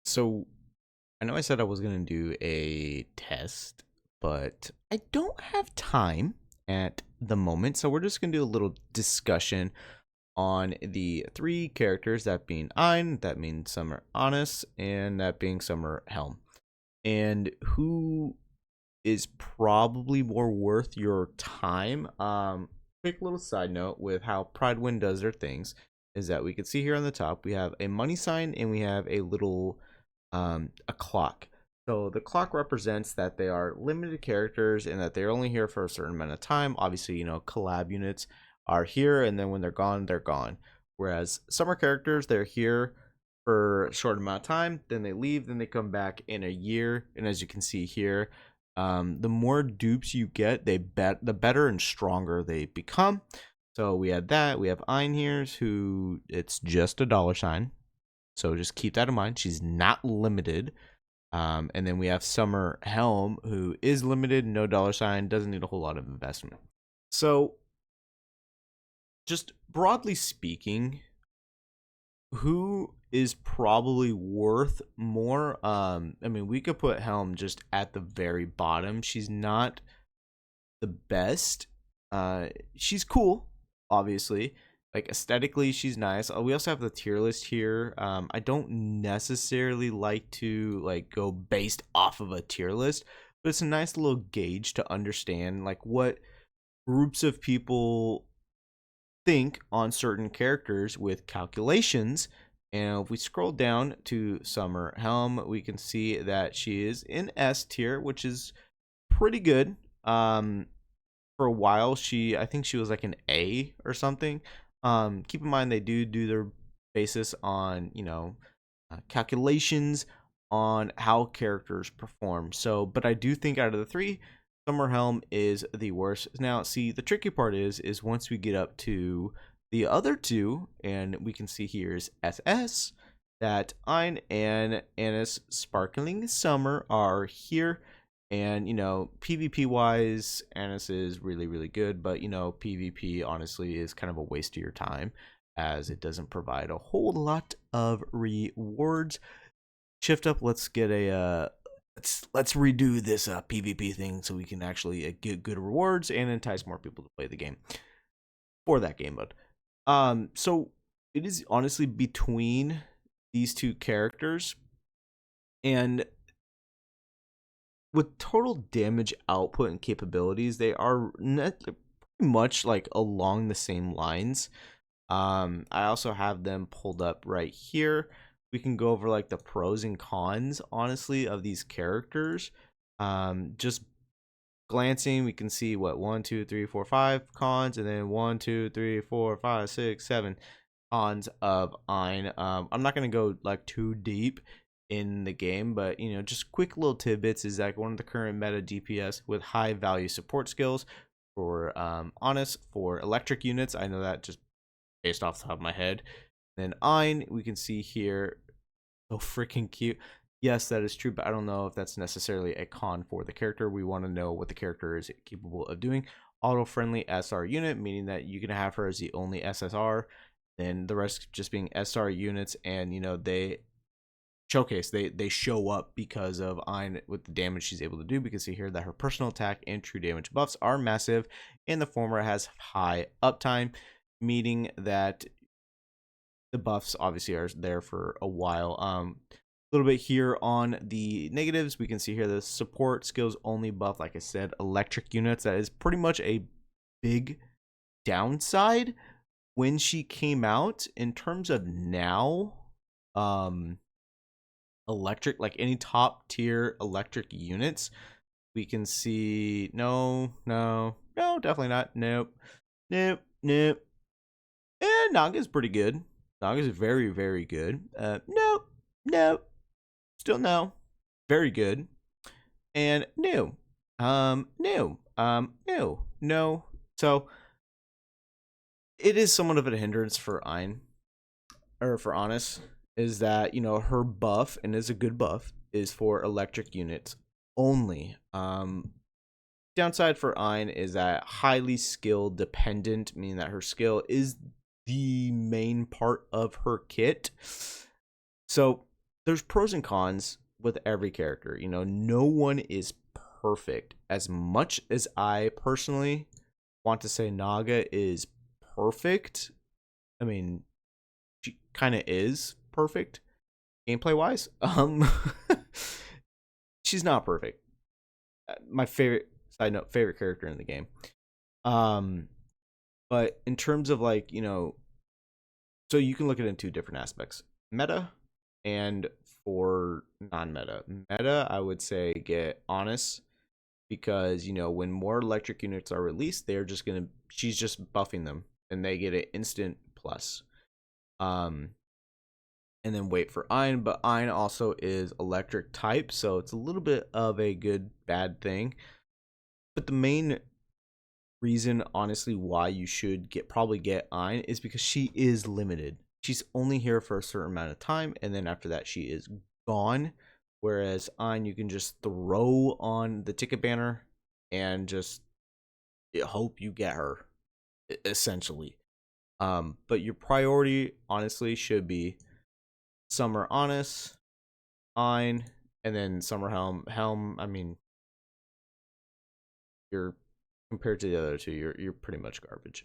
So I know I said I was going to do a test, but I don't have time at the moment. So we're just going to do a little discussion on the three characters, that being Ein, that means Summer ANIS, and that being Summer Helm. And who is probably more worth your time. Quick little side note with how Pridewind does their things is that we can see here on the top we have a money sign and we have a little a clock. So the clock represents that they are limited characters and that they're only here for a certain amount of time. Obviously, collab units are here, and then when they're gone, they're gone. Whereas summer characters, they're here for a short amount of time, then they leave, then they come back in a year. And as you can see here, the more dupes you get, the better and stronger they become. So we had that. We have Ein here, who it's just a dollar sign. So just keep that in mind. She's not limited. And then we have Summer Helm, who is limited, no dollar sign, doesn't need a whole lot of investment. So just broadly speaking, who is probably worth more? I mean, we could put Helm just at the very bottom. She's not the best. She's cool, obviously. Like aesthetically, she's nice. We also have the tier list here. I don't necessarily like to go based off of a tier list, but it's a nice little gauge to understand like what groups of people think on certain characters with calculations. And if we scroll down to Summer Helm, we can see that she is in S tier, which is pretty good. For a while, I think she was like an A or something. Keep in mind they do their basis on calculations on how characters perform. So, but I do think out of the three, Summer Helm is the worst. Now, see, the tricky part is once we get up to the other two, and we can see here is SS, that Ein and ANIS Sparkling Summer are here. And PvP wise, ANIS is really, really good, but PvP honestly is kind of a waste of your time as it doesn't provide a whole lot of rewards. Shift up, let's get a let's redo this PvP thing so we can actually get good rewards and entice more people to play the game for that game mode. So it is honestly between these two characters, and with total damage output and capabilities, they are pretty much like along the same lines. I also have them pulled up right here. We can go over like the pros and cons, honestly, of these characters. Just glancing, we can see what 1, 2, 3, 4, 5 cons, and then 1, 2, 3, 4, 5, 6, 7 cons of Ein. I'm not gonna go like too deep in the game, but just quick little tidbits is like one of the current meta DPS with high value support skills for ANIS for electric units. I know that just based off the top of my head. Then Ein, we can see here, so freaking cute. Yes, that is true, but I don't know if that's necessarily a con for the character. We want to know what the character is capable of doing. Auto-friendly SR unit, meaning that you can have her as the only SSR, then the rest just being SR units, and they showcase, they show up because of Ein with the damage she's able to do. Because you hear that her personal attack and true damage buffs are massive, and the former has high uptime, meaning that the buffs obviously are there for a while. A little bit here on the negatives, we can see here the support skills only buff, like I said, electric units. That is pretty much a big downside when she came out. In terms of now, electric, like any top tier electric units, we can see no, definitely not. Nope. And Naga's pretty good. Naga's very, very good. Nope. Still no. Very good. And no. No. So it is somewhat of a hindrance for Ein, or for ANIS, is that her buff, and is a good buff, is for electric units only. Downside for Ein is that highly skill dependent, meaning that her skill is the main part of her kit. So there's pros and cons with every character. You know, no one is perfect. As much as I personally want to say Naga is perfect, I mean, she kind of is perfect gameplay wise. She's not perfect. My favorite side note, favorite character in the game. Um, but in terms of like, you know, so you can look at it in two different aspects: meta and for non-meta. Meta, I would say get ANIS, because you know when more electric units are released, they're just gonna she's just buffing them and they get an instant plus. Um, and then wait for EIN, but EIN also is electric type, so it's a little bit of a good bad thing. But the main reason, honestly, why you should probably get EIN is because she is limited. She's only here for a certain amount of time, and then after that, she is gone. Whereas EIN, you can just throw on the ticket banner and just hope you get her, essentially. But your priority, honestly, should be Summer ANIS, EIN, and then Summer Helm. Helm, I mean, you're compared to the other two, you're pretty much garbage.